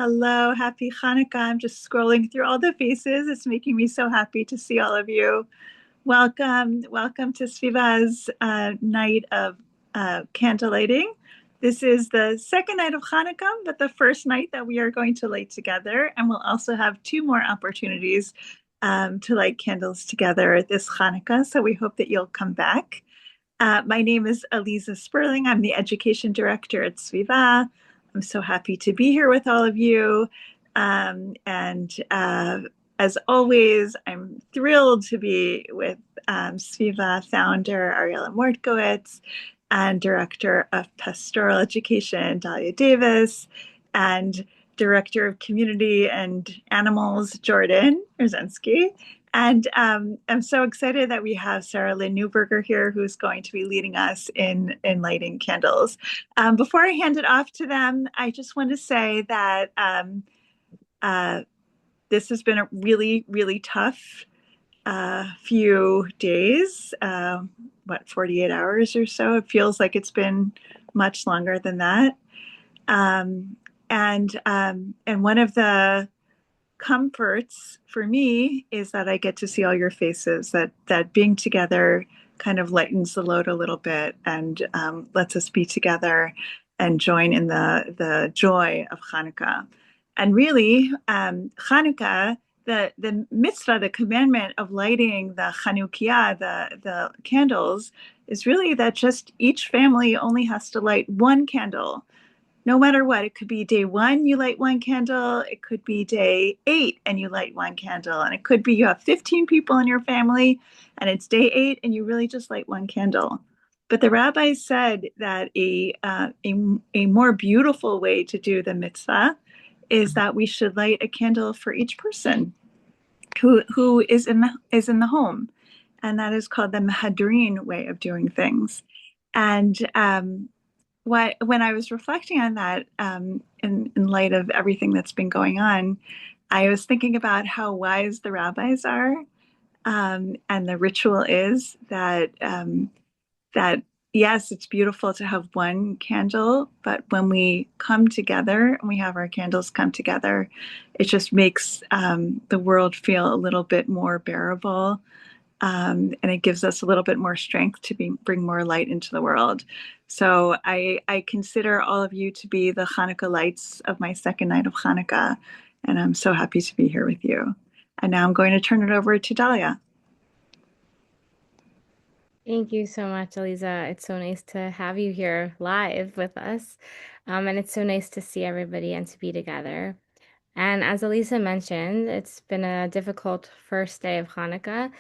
Hello, happy Hanukkah. I'm just scrolling through all the faces. It's making me so happy to see all of you. Welcome to SVIVAH's night of candle lighting. This is the second night of Hanukkah, but the first night that we are going to light together. And we'll also have two more opportunities to light candles together this Hanukkah. So we hope that you'll come back. My name is Aliza Sperling. I'm the education director at SVIVAH. I'm so happy to be here with all of you. And as always, I'm thrilled to be with SVIVAH founder Ariella Mortkowitz and director of pastoral education Dahlia Davis and director of community and animals Jordan Rosensky. And I'm so excited that we have Sara Lynn Newberger here, who's going to be leading us in lighting candles. Before I hand it off to them, I just want to say that this has been a really, really tough few days. 48 hours or so? It feels like it's been much longer than that. And one of the comforts for me is that I get to see all your faces, that being together kind of lightens the load a little bit and lets us be together and join in the joy of Hanukkah. And really, Hanukkah, the mitzvah, the commandment of lighting the Chanukah, the candles, is really that just each family only has to light one candle no matter what. It could be day one, you light one candle. It could be day 8 and you light one candle. And it could be you have 15 people in your family and it's day 8 and you really just light one candle. But the rabbi said that a more beautiful way to do the mitzvah is that we should light a candle for each person who is in the home. And that is called the Mehadrin way of doing things. And when I was reflecting on that, in light of everything that's been going on, I was thinking about how wise the rabbis are, and the ritual is that yes, it's beautiful to have one candle, but when we come together and we have our candles come together, it just makes the world feel a little bit more bearable. And it gives us a little bit more strength to bring more light into the world. So I consider all of you to be the Hanukkah lights of my second night of Hanukkah, and I'm so happy to be here with you. And now I'm going to turn it over to Dahlia. Thank you so much, Aliza. It's so nice to have you here live with us. And it's so nice to see everybody and to be together. And as Aliza mentioned, it's been a difficult first day of Hanukkah.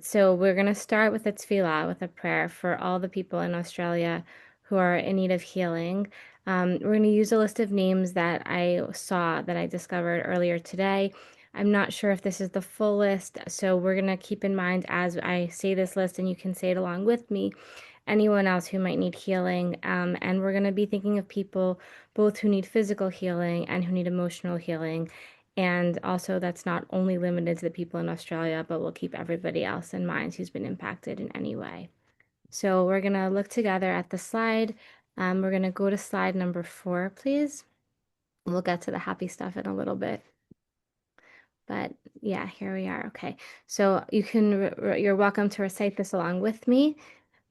So we're going to start with a tefillah, with a prayer for all the people in Australia who are in need of healing. We're going to use a list of names that I discovered earlier today. I'm not sure if this is the full list, so we're going to keep in mind as I say this list, and you can say it along with me, anyone else who might need healing. And we're going to be thinking of people both who need physical healing and who need emotional healing. And also, that's not only limited to the people in Australia, but we'll keep everybody else in mind who's been impacted in any way. So we're going to look together at the slide. We're going to go to slide number 4, please. We'll get to the happy stuff in a little bit. But yeah, here we are. Okay, so you're welcome to recite this along with me.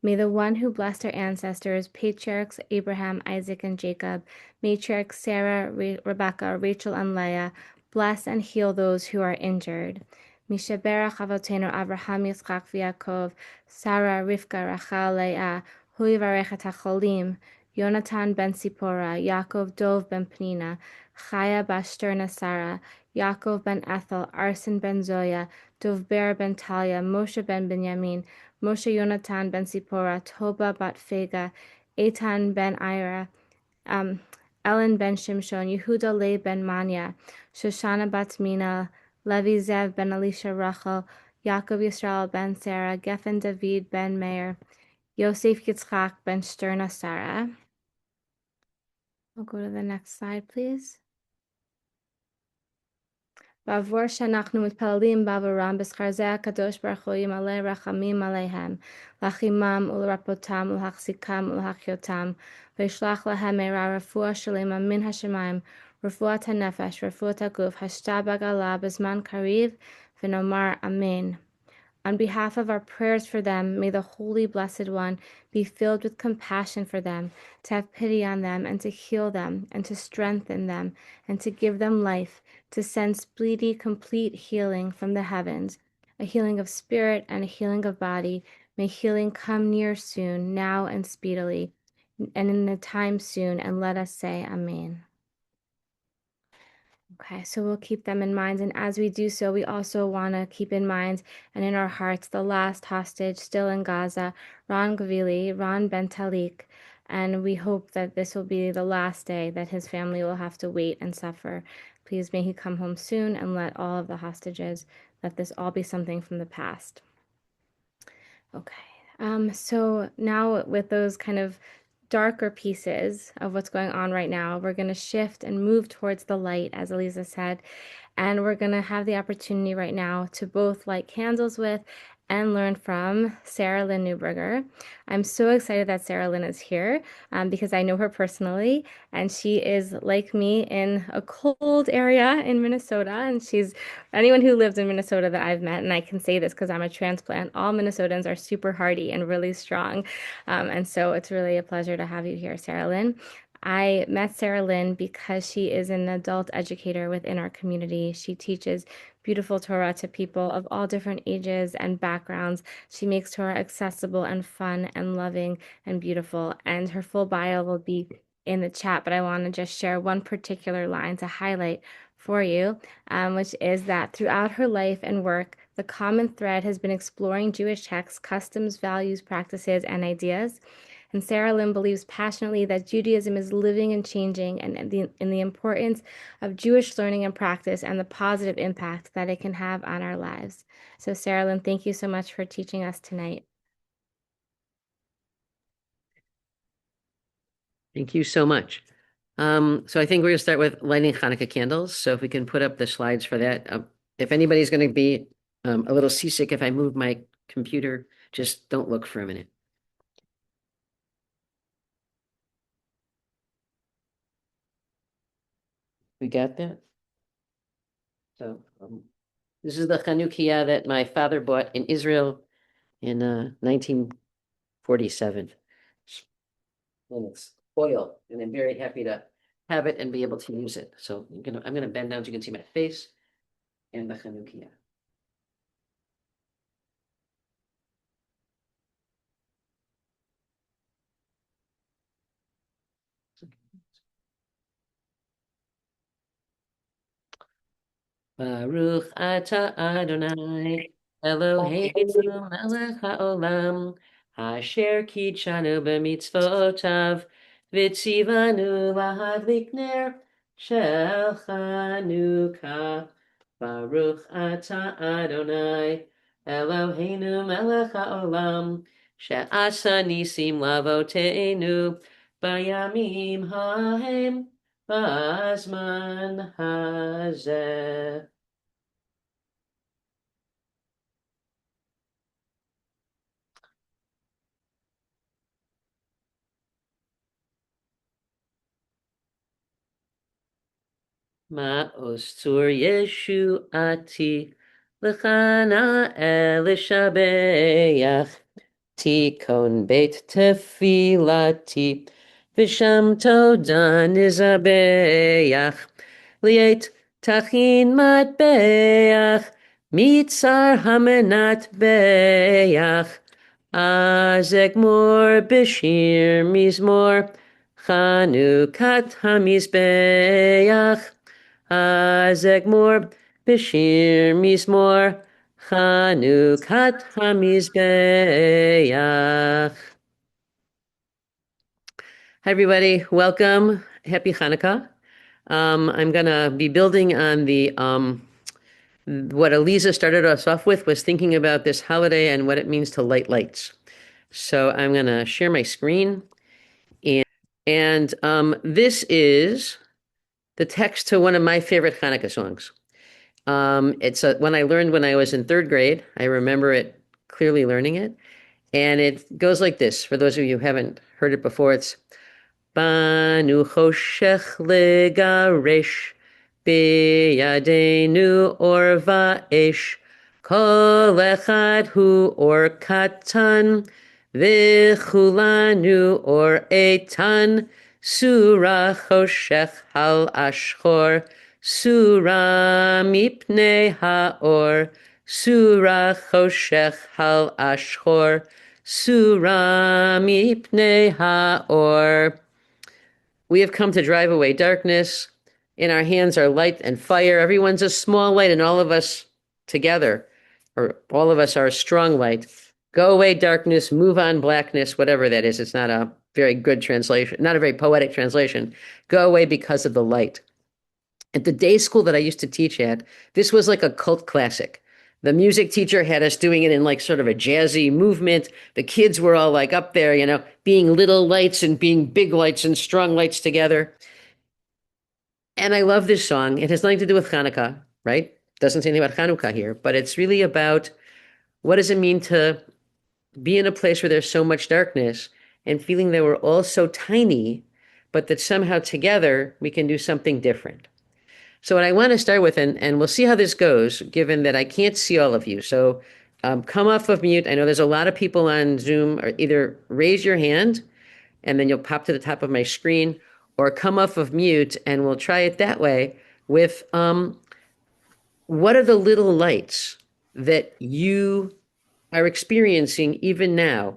May the one who blessed our ancestors, patriarchs Abraham, Isaac, and Jacob, matriarchs Sarah, Rebecca, Rachel, and Leah, bless and heal those who are injured. Mishaberach avotenu Abraham, Yitzchak, v'Yaakov, Sarah, Rivka, Rachel, Leah, hu yivarech et hacholim, Yonatan ben Sipora, Yaakov Dov ben Penina, Chaya bashterna Sarah, Yaakov ben Ethel, Arsen ben Zoya, Dovber ben Talia, Moshe ben Binyamin, Moshe Yonatan ben Sipora, Toba bat Fega, Eitan ben Ira, Ellen ben Shimshon, Yehuda le ben Manya, Shoshana bat Mina, Levi Zev ben Elisha Rachel, Yaakov Yisrael ben Sarah, Geffen David ben Meir, Yosef Yitzchak ben Sterna Sarah. I'll go to the next slide, please. בעבור שאנחנו מתפללים בעבורם בשכר זה הקדוש ברוך הוא ימלא רחמים עליהם, להחרימם ולרפאותם ולהחזיקם ולהחיותם, וישלח להם מהרה רפואה שלמה מן השמיים, refuat hanefesh, refuat haguf, hashtabak Allah, bezman kariv, v'nomar amen. On behalf of our prayers for them, may the Holy Blessed One be filled with compassion for them, to have pity on them, and to heal them, and to strengthen them, and to give them life, to send speedy, complete healing from the heavens, a healing of spirit and a healing of body. May healing come near soon, now and speedily, and in the time soon, and let us say Amen. Okay, so we'll keep them in mind. And as we do so, we also want to keep in mind and in our hearts the last hostage still in Gaza, Ron Gavili, Ron Bentalik. And we hope that this will be the last day that his family will have to wait and suffer. Please may he come home soon and let all of the hostages, let this all be something from the past. Okay. So now with those kind of darker pieces of what's going on right now, we're going to shift and move towards the light, as Aliza said. And we're going to have the opportunity right now to both light candles with and learn from Sara Lynn Newberger. I'm so excited that Sara Lynn is here because I know her personally, and she is like me in a cold area in Minnesota. And she's anyone who lives in Minnesota that I've met, and I can say this because I'm a transplant, all Minnesotans are super hardy and really strong. And so it's really a pleasure to have you here, Sara Lynn. I met Sara Lynn because she is an adult educator within our community. She teaches beautiful Torah to people of all different ages and backgrounds. She makes Torah accessible and fun and loving and beautiful. And her full bio will be in the chat, but I want to just share one particular line to highlight for you, which is that throughout her life and work, the common thread has been exploring Jewish texts, customs, values, practices, and ideas. And Sara Lynn believes passionately that Judaism is living and changing, and in the importance of Jewish learning and practice and the positive impact that it can have on our lives. So Sara Lynn, thank you so much for teaching us tonight. Thank you so much. So I think we're going to start with lighting Hanukkah candles. So if we can put up the slides for that. If anybody's going to be a little seasick if I move my computer, just don't look for a minute. We got that? So this is the Chanukah that my father bought in Israel in 1947. And it's oil, and I'm very happy to have it and be able to use it. So I'm gonna bend down so you can see my face and the Chanukah. Baruch atah Adonai Eloheinu melech haolam asher kitshanu b'mitzvotav v'tzivanu lahadlik ner shel Chanukah. Baruch atah Adonai Eloheinu melech haolam she'asa nisim lavoteinu bayamim hahem Bazman hazeh. Ma'ostur Yeshuati L'chana Elishabeach Tikon Beit Tefilati Visham Toda Nizabeach Liet Tachin Matbeach Mitzar Hamenat Beach Azegmor Bishir Mizmor Chanukat Hamizbeach Azegmor Bishir Mizmor Chanukat Hamizbeach. Hi everybody, welcome. Happy Hanukkah. I'm gonna be building on the what Aliza started us off with was thinking about this holiday and what it means to light lights. So I'm gonna share my screen, and this is the text to one of my favorite Hanukkah songs. It's one I learned when I was in third grade. I remember it clearly learning it, and it goes like this. For those of you who haven't heard it before, it's Banu choshech legaresh, biyadenu or va'esh, kol echad hu or katan, v'chulanu or etan, Surah choshech hal ashchor, Surah mipnei ha'or, Surah choshech hal ashchor, Surah mipnei ha'or. We have come to drive away darkness. In our hands are light and fire. Everyone's a small light, and all of us together, or all of us are a strong light. Go away, darkness, move on, blackness, whatever that is. It's not a very good translation, not a very poetic translation. Go away because of the light. At the day school that I used to teach at, this was like a cult classic. The music teacher had us doing it in like sort of a jazzy movement. The kids were all like up there, being little lights and being big lights and strong lights together. And I love this song. It has nothing to do with Chanukah, right? Doesn't say anything about Chanukah here, but it's really about what does it mean to be in a place where there's so much darkness and feeling that we're all so tiny, but that somehow together we can do something different. So what I want to start with, and we'll see how this goes, given that I can't see all of you. So come off of mute. I know there's a lot of people on Zoom, or either raise your hand and then you'll pop to the top of my screen, or come off of mute and we'll try it that way with what are the little lights that you are experiencing even now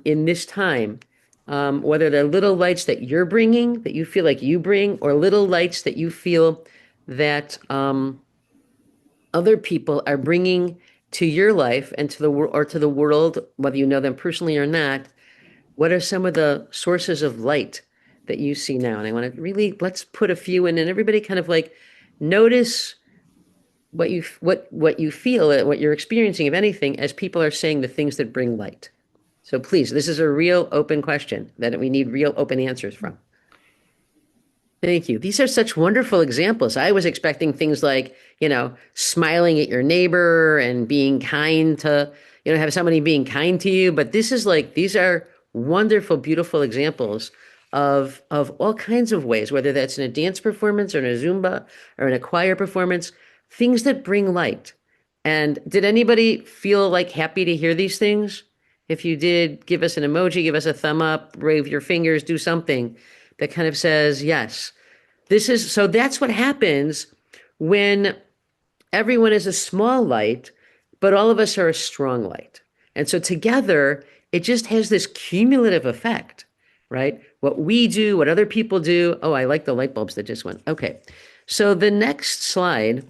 in this time, whether they're little lights that you're bringing, that you feel like you bring, or little lights that you feel that other people are bringing to your life and to the world, or to the world, whether you know them personally or not. What are some of the sources of light that you see now? And I want to really, let's put a few in, and everybody kind of like notice what you feel, what you're experiencing, if anything, as people are saying the things that bring light. So please, this is a real open question that we need real open answers from. Thank you. These are such wonderful examples. I was expecting things like, smiling at your neighbor and being kind to, have somebody being kind to you. But this is like, these are wonderful, beautiful examples of all kinds of ways, whether that's in a dance performance or in a Zumba or in a choir performance, things that bring light. And did anybody feel like happy to hear these things? If you did, give us an emoji, give us a thumb up, wave your fingers, do something that kind of says, yes, so that's what happens when everyone is a small light, but all of us are a strong light. And so together, it just has this cumulative effect, right? What we do, what other people do. Oh, I like the light bulbs that just went. Okay. So the next slide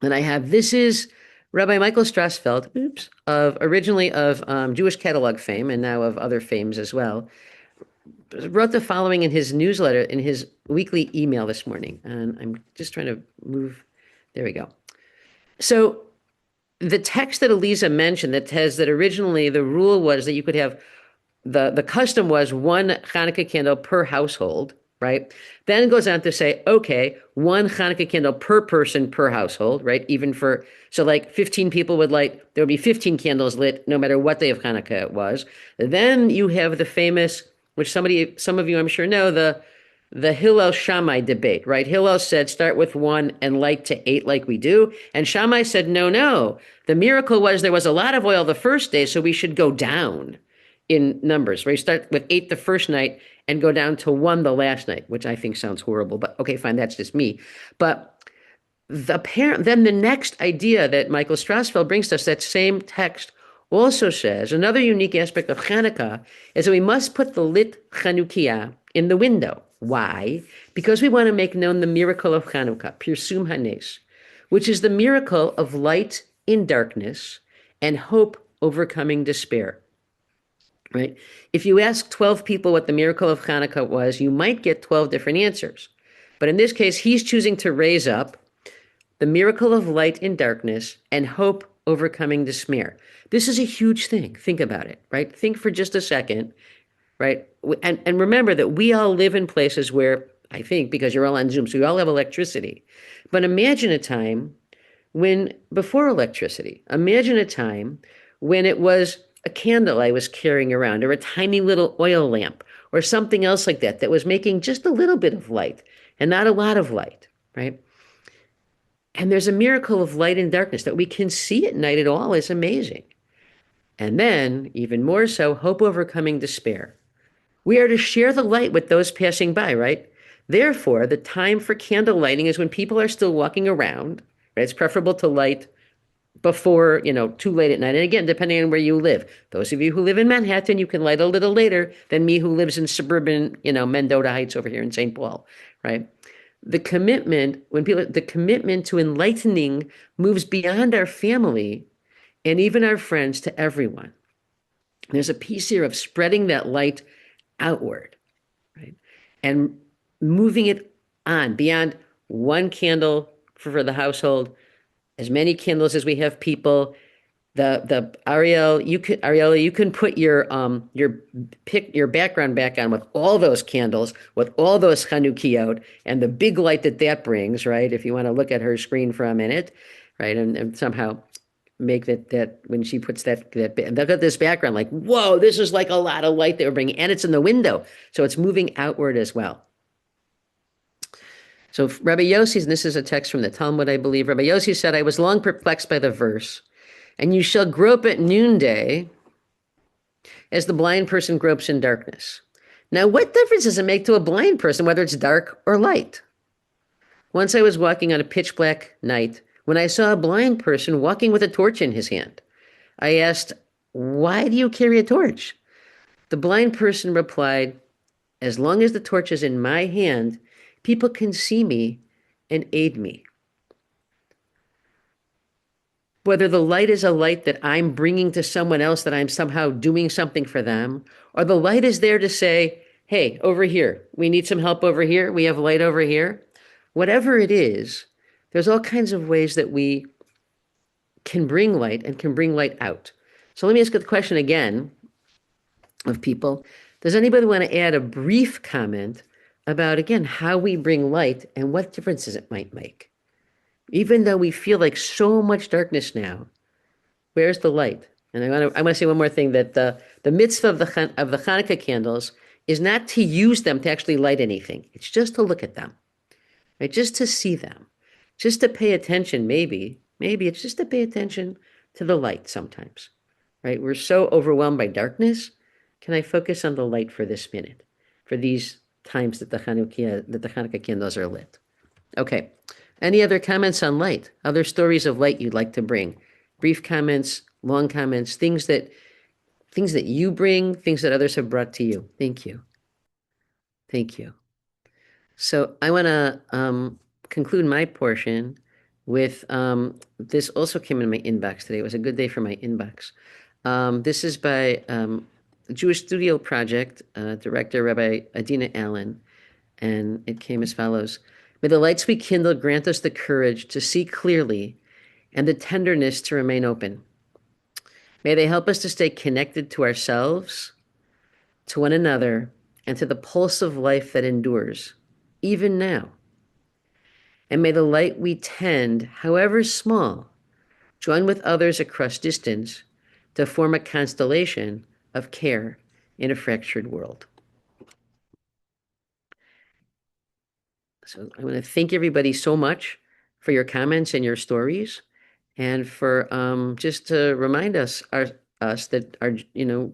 that I have, this is Rabbi Michael Strassfeld, originally of Jewish catalog fame and now of other fames as well, wrote the following in his newsletter, in his weekly email this morning. And I'm just trying to move. There we go. So the text that Aliza mentioned that says that originally the rule was that you could have, the custom was one Hanukkah candle per household, right? Then it goes on to say, okay, one Hanukkah candle per person per household, right? So like 15 people there would be 15 candles lit no matter what day of Hanukkah it was. Then you have the famous, which some of you I'm sure know, the Hillel Shammai debate, right? Hillel said, start with 1 and light to 8 like we do. And Shammai said, no. The miracle was there was a lot of oil the first day, so we should go down in numbers, right? You start with 8 the first night and go down to 1 the last night, which I think sounds horrible, but okay, fine, that's just me. But then the next idea that Michael Strassfeld brings to us, that same text also says, another unique aspect of Chanukah is that we must put the lit Chanukiah in the window. Why? Because we want to make known the miracle of Chanukah, Pirsum Hanes, which is the miracle of light in darkness and hope overcoming despair. Right? If you ask 12 people what the miracle of Chanukah was, you might get 12 different answers. But in this case, he's choosing to raise up the miracle of light in darkness and hope overcoming despair. This is a huge thing. Think about it, right? Think for just a second, right? And remember that we all live in places where, I think, because you're all on Zoom, so you all have electricity. But imagine a time before electricity, imagine a time when it was a candle I was carrying around, or a tiny little oil lamp, or something else like that, that was making just a little bit of light and not a lot of light, right? And there's a miracle of light and darkness that we can see at night at all is amazing. And then, even more so, hope overcoming despair. We are to share the light with those passing by, right? Therefore, the time for candle lighting is when people are still walking around, right? It's preferable to light before, too late at night. And again, depending on where you live. Those of you who live in Manhattan, you can light a little later than me who lives in suburban, Mendota Heights over here in St. Paul, right? The commitment to enlightening moves beyond our family and even our friends to everyone. There's a piece here of spreading that light outward, right? And moving it on beyond one candle for the household, as many candles as we have people. Ariella, you can put your background back on with all those candles, with all those Chanukah, and the big light that brings, right? If you want to look at her screen for a minute, right, and somehow make that when she puts that and look at this background, like, whoa, this is like a lot of light that we're bringing, and it's in the window, so it's moving outward as well. So Rabbi Yossi, and this is a text from the Talmud, I believe. Rabbi Yossi said, "I was long perplexed by the verse, and you shall grope at noonday as the blind person gropes in darkness." Now, what difference does it make to a blind person whether it's dark or light? Once I was walking on a pitch black night when I saw a blind person walking with a torch in his hand. I asked, "Why do you carry a torch?" The blind person replied, "As long as the torch is in my hand, people can see me and aid me." Whether the light is a light that I'm bringing to someone else, that I'm somehow doing something for them, or the light is there to say, hey, over here, we need some help over here, we have light over here. Whatever it is, there's all kinds of ways that we can bring light and can bring light out. So let me ask the question again of people. Does anybody want to add a brief comment about, again, how we bring light and what differences it might make? Even though we feel like so much darkness now, where's the light? And I want to say one more thing, that the mitzvah of the Chanukah candles is not to use them to actually light anything. It's just to look at them, right? Just to see them, just to pay attention. Maybe it's just to pay attention to the light sometimes, right? We're so overwhelmed by darkness. Can I focus on the light for this minute, for these times that the Chanukah candles are lit? Okay. Any other comments on light? Other stories of light you'd like to bring? Brief comments, long comments, things that you bring, things that others have brought to you. Thank you. Thank you. So I want to conclude my portion with this. Also came in my inbox today. It was a good day for my inbox. This is by Jewish Studio Project director Rabbi Adina Allen, and it came as follows. May the lights we kindle grant us the courage to see clearly and the tenderness to remain open. May they help us to stay connected to ourselves, to one another, and to the pulse of life that endures, even now. And may the light we tend, however small, join with others across distance to form a constellation of care in a fractured world. So I want to thank everybody so much for your comments and your stories, and for just to remind us that are,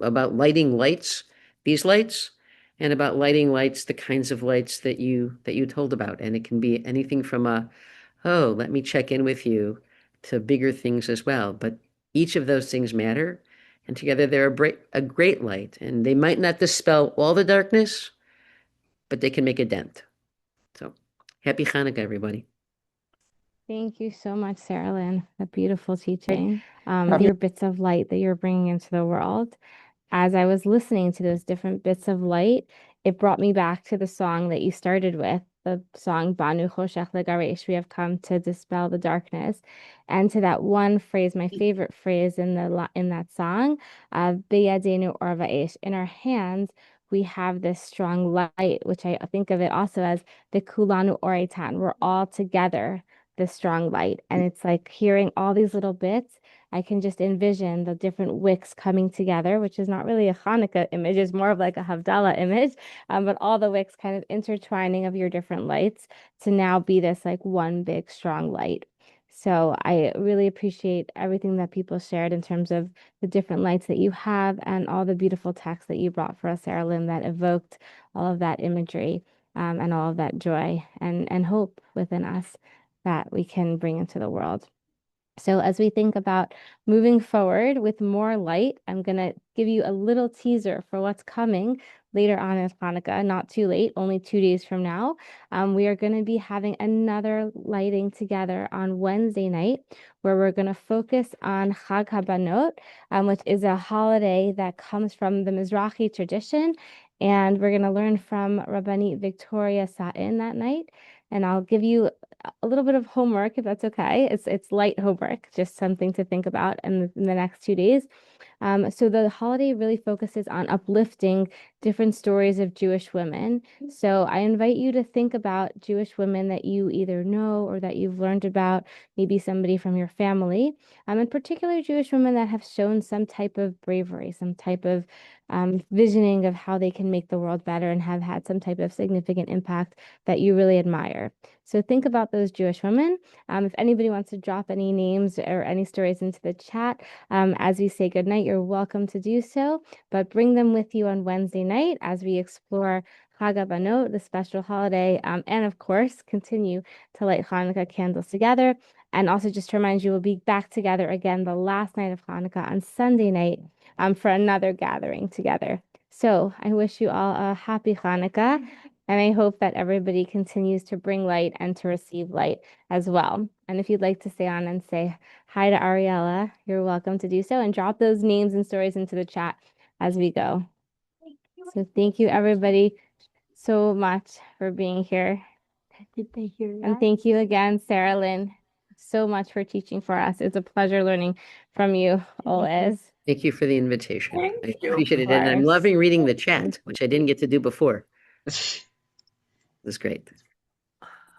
about lighting lights, these lights, and about lighting lights, the kinds of lights that you told about. And it can be anything from let me check in with you, to bigger things as well. But each of those things matter, and together they're a great light. And they might not dispel all the darkness, but they can make a dent. So happy Hanukkah, everybody. Thank you so much, Sara Lynn. A beautiful teaching. Your bits of light that you're bringing into the world. As I was listening to those different bits of light, it brought me back to the song that you started with, the song Banu Choshech Legaresh, we have come to dispel the darkness, and to that one phrase, my favorite phrase in that song, Beyadenu or Va'esh, in our hands we have this strong light, which I think of it also as the Kulanu Oretan. We're all together. this strong light. And it's like hearing all these little bits. I can just envision the different wicks coming together, which is not really a Hanukkah image, it's more of like a Havdalah image, but all the wicks kind of intertwining of your different lights to now be this like one big strong light. So I really appreciate everything that people shared in terms of the different lights that you have and all the beautiful text that you brought for us, Sara Lynn, that evoked all of that imagery and all of that joy and hope within us that we can bring into the world. So as we think about moving forward with more light, I'm going to give you a little teaser for what's coming later on in Hanukkah, not too late, only 2 days from now. We are going to be having another lighting together on Wednesday night, where we're going to focus on Hag HaBanot, which is a holiday that comes from the Mizrahi tradition. And we're going to learn from Rabbanit Victoria Satin that night. And I'll give you a little bit of homework, if that's okay. It's light homework, just something to think about in the next 2 days. So the holiday really focuses on uplifting different stories of Jewish women. So I invite you to think about Jewish women that you either know or that you've learned about, maybe somebody from your family, in particular Jewish women that have shown some type of bravery, some type of visioning of how they can make the world better and have had some type of significant impact that you really admire. So think about those Jewish women. If anybody wants to drop any names or any stories into the chat, as we say goodnight, you're welcome to do so, but bring them with you on Wednesday night as we explore Hag HaBanot, the special holiday, and of course, continue to light Hanukkah candles together. And also just to remind you, we'll be back together again the last night of Hanukkah on Sunday night for another gathering together. So I wish you all a happy Hanukkah, and I hope that everybody continues to bring light and to receive light as well. And if you'd like to stay on and say hi to Ariella, you're welcome to do so, and drop those names and stories into the chat as we go. So thank you everybody so much for being here. Did they hear that? And thank you again, Sara Lynn, so much for teaching for us. It's a pleasure learning from you always. Thank you for the invitation. Thank I you. appreciate it. And I'm course. loving reading the chat, which I didn't get to do before. It was great.